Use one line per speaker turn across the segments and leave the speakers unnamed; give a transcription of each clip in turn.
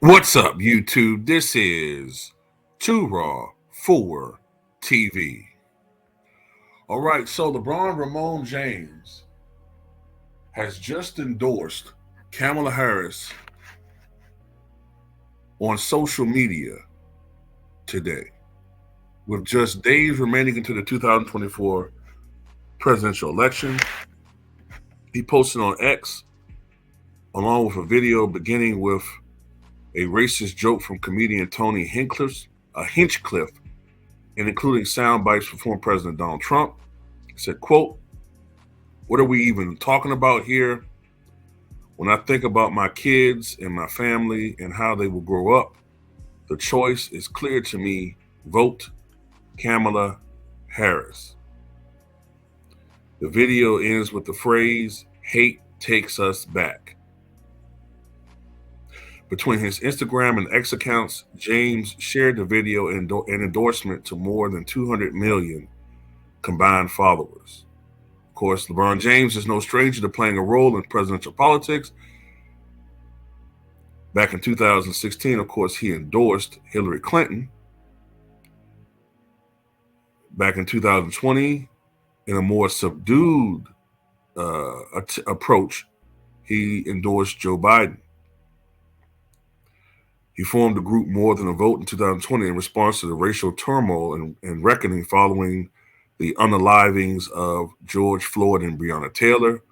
What's up, YouTube? This is Too Raw for TV. All right, so LeBron James has just endorsed Kamala Harris on social media today. With just days remaining until the 2024 presidential election, he posted on X, along with a video beginning with a racist joke from comedian Tony Hinchcliffe, and including sound bites from former President Donald Trump. He said, quote, "What are we even talking about here? When I think about my kids and my family and how they will grow up, the choice is clear to me. Vote Kamala Harris." The video ends with the phrase, "Hate takes us back." Between his Instagram and X accounts, James shared the video and endorsement to more than 200 million combined followers. Of course, LeBron James is no stranger to playing a role in presidential politics. Back in 2016, of course, he endorsed Hillary Clinton. Back in 2020, in a more subdued approach, he endorsed Joe Biden. He formed the group More Than a Vote in 2020 in response to the racial turmoil and reckoning following the unalivings of George Floyd and Breonna Taylor.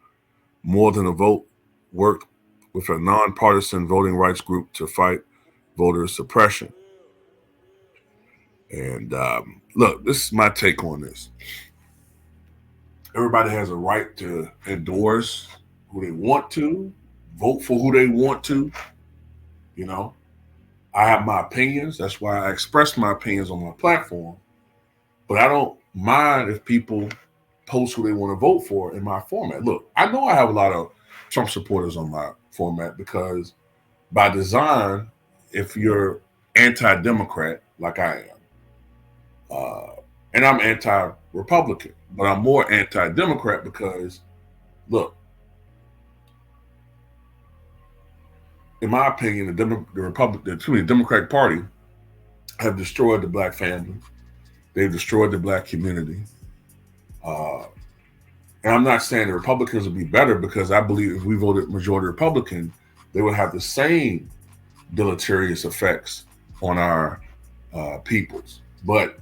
More Than a Vote worked with a nonpartisan voting rights group to fight voter suppression. And look, this is my take on this. Everybody has a right to endorse who they want to, vote for who they want to, you know. I have my opinions. That's why I express my opinions on my platform. But I don't mind if people post who they want to vote for in my format. Look, I know I have a lot of Trump supporters on my format because by design, if you're anti-Democrat like I am, and I'm anti-Republican, but I'm more anti-Democrat because, look, in my opinion, the Democratic Party have destroyed the black family. They've destroyed the black community. And I'm not saying the Republicans would be better because I believe if we voted majority Republican, they would have the same deleterious effects on our peoples. But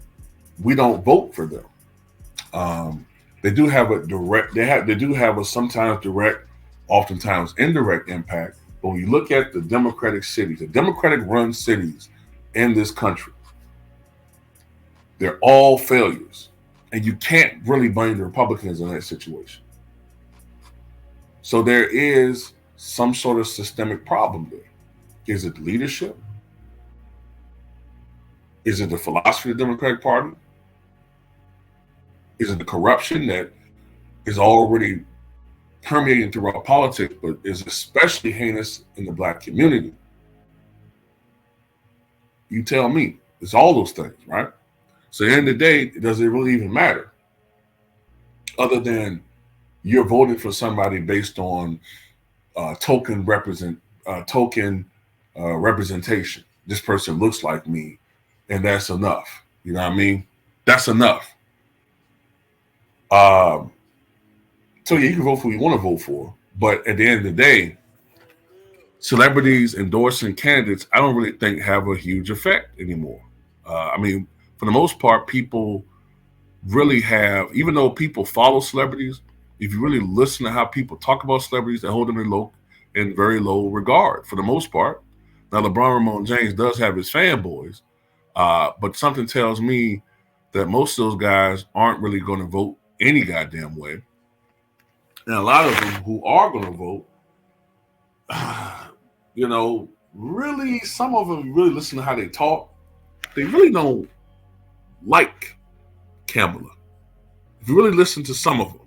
we don't vote for them. They do have a direct. They do have a sometimes direct, oftentimes indirect impact. But when you look at the Democratic cities, the Democratic-run cities in this country, they're all failures. And you can't really blame the Republicans in that situation. So there is some sort of systemic problem there. Is it leadership? Is it the philosophy of the Democratic Party? Is it the corruption that is already permeating throughout politics, but is especially heinous in the black community? You tell me. It's all those things, right? So at the end of the day, does it really even matter? Other than you're voting for somebody based on token representation. This person looks like me, and that's enough. You know what I mean? That's enough. So yeah, you can vote for who you want to vote for, but at the end of the day, celebrities endorsing candidates, I don't really think have a huge effect anymore. I mean, for the most part, people really have, even though people follow celebrities, if you really listen to how people talk about celebrities, they hold them in very low regard for the most part. Now, LeBron James does have his fanboys, but something tells me that most of those guys aren't really going to vote any goddamn way. And a lot of them who are going to vote, really, some of them really listen to how they talk. They really don't like Kamala. If you really listen to some of them,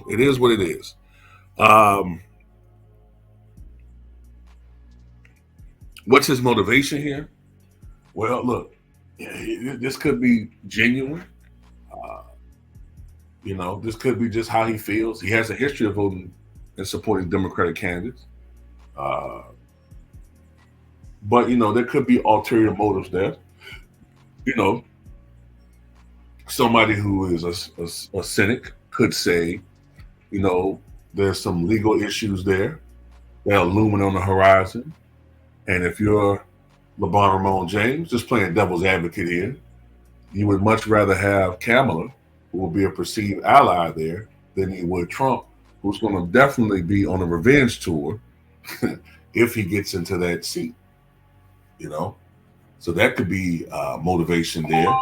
it is what it is. Um, what's his motivation here? Well, look, this could be genuine. Uh, this could be just how he feels. He has a history of voting and supporting Democratic candidates. Uh, but, there could be ulterior motives there. You know, somebody who is a cynic could say, there's some legal issues there that are looming on the horizon. And if you're LeBron Ramon James, just playing devil's advocate here, you would much rather have Kamala, who will be a perceived ally there, than you would Trump, who's going to definitely be on a revenge tour if he gets into that seat. So that could be motivation there.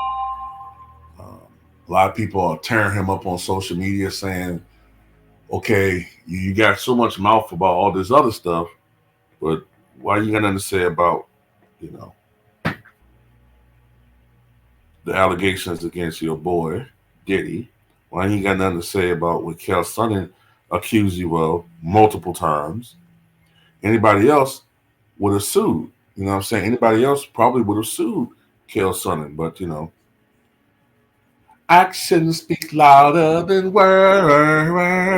A lot of people are tearing him up on social media saying, okay, you got so much mouth about all this other stuff, but why you got nothing to say about, the allegations against your boy, Diddy? Why you got nothing to say about what Kel Sonnen accused you of multiple times? Anybody else would have sued. You know what I'm saying? Anybody else probably would have sued Kel Sonnen, but actions speak louder than words.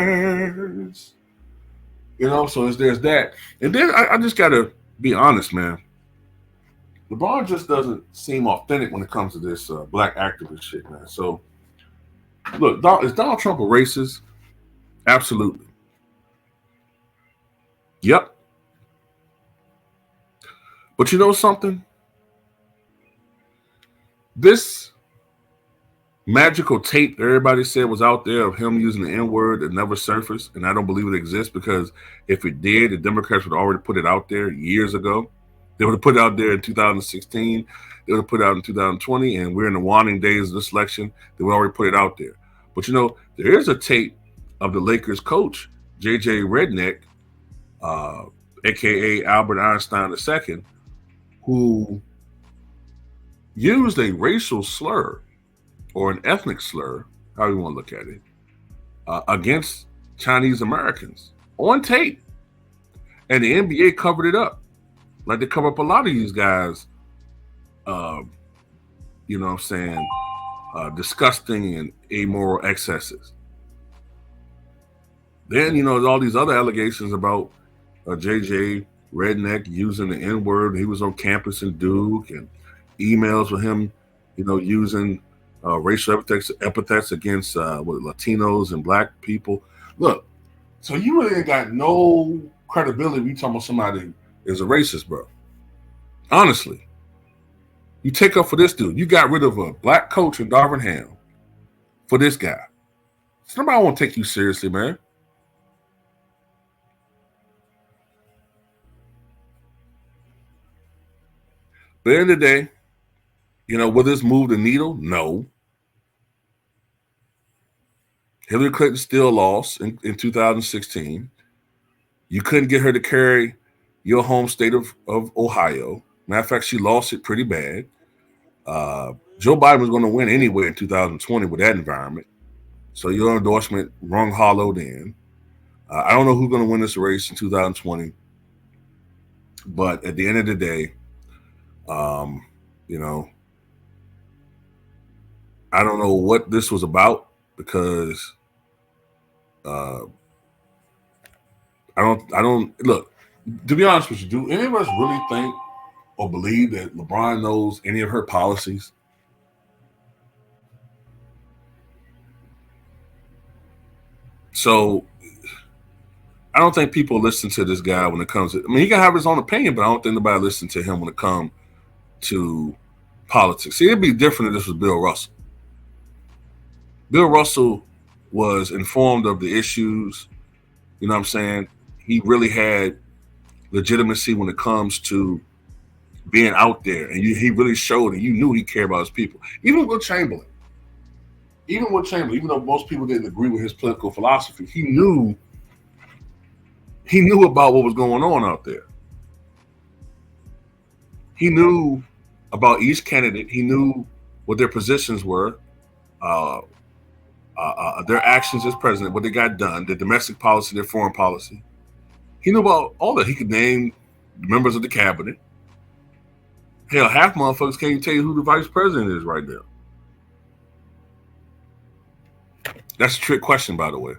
So there's that. And then I just gotta be honest, man. LeBron just doesn't seem authentic when it comes to this black activist shit, man. So, look, is Donald Trump a racist? Absolutely. Yep. But you know something? This magical tape everybody said was out there of him using the N-word that never surfaced, and I don't believe it exists, because if it did, the Democrats would have already put it out there years ago. They would have put it out there in 2016. They would have put it out in 2020, and we're in the waning days of this election. They would already put it out there. But there is a tape of the Lakers coach, J.J. Redneck, a.k.a. Albert Einstein II, who used a racial slur or an ethnic slur, however you want to look at it, against Chinese Americans on tape. And the NBA covered it up. Like they cover up a lot of these guys, disgusting and amoral excesses. Then, there's all these other allegations about JJ Redneck using the N-word. He was on campus in Duke, and emails with him, using racial epithets against Latinos and black people. Look, so you really ain't got no credibility when you talking about somebody is a racist, bro. Honestly. You take up for this dude. You got rid of a black coach in Darvin Ham for this guy. Somebody won't take you seriously, man. But at the end of the day, will this move the needle? No. Hillary Clinton still lost in 2016. You couldn't get her to carry your home state of Ohio. Matter of fact, she lost it pretty bad. Joe Biden was going to win anyway in 2020 with that environment. So your endorsement rung hollow then. I don't know who's going to win this race in 2020. But at the end of the day, I don't know what this was about, because I don't look, to be honest with you, do any of us really think or believe that LeBron knows any of her policies? So I don't think people listen to this guy when it comes to, he can have his own opinion, but I don't think nobody listen to him when it comes to politics. See, it'd be different if this was Bill Russell. Bill Russell was informed of the issues. You know what I'm saying? He really had legitimacy when it comes to being out there, and he really showed, and you knew he cared about his people. Even with Chamberlain, even though most people didn't agree with his political philosophy, he knew He knew about what was going on out there. He knew about each candidate. He knew what their positions were, uh, their actions as president, what they got done, their domestic policy, their foreign policy. He knew about all that. He could name members of the cabinet. Hell, half motherfuckers can't even tell you who the vice president is right now. That's a trick question, by the way.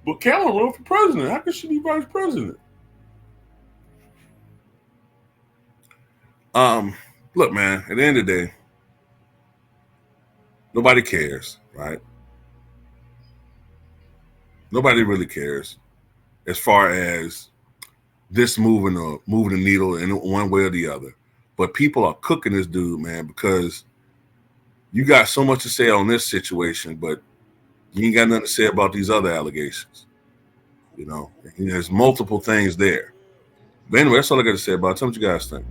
But Kamala ran for president. How could she be vice president? Um, Look, man, at the end of the day, nobody cares, right? Nobody really cares as far as this moving the needle in one way or the other. But people are cooking this dude, man, because you got so much to say on this situation, but you ain't got nothing to say about these other allegations. You know, and there's multiple things there. But anyway, that's all I got to say about it. Tell me what you guys think.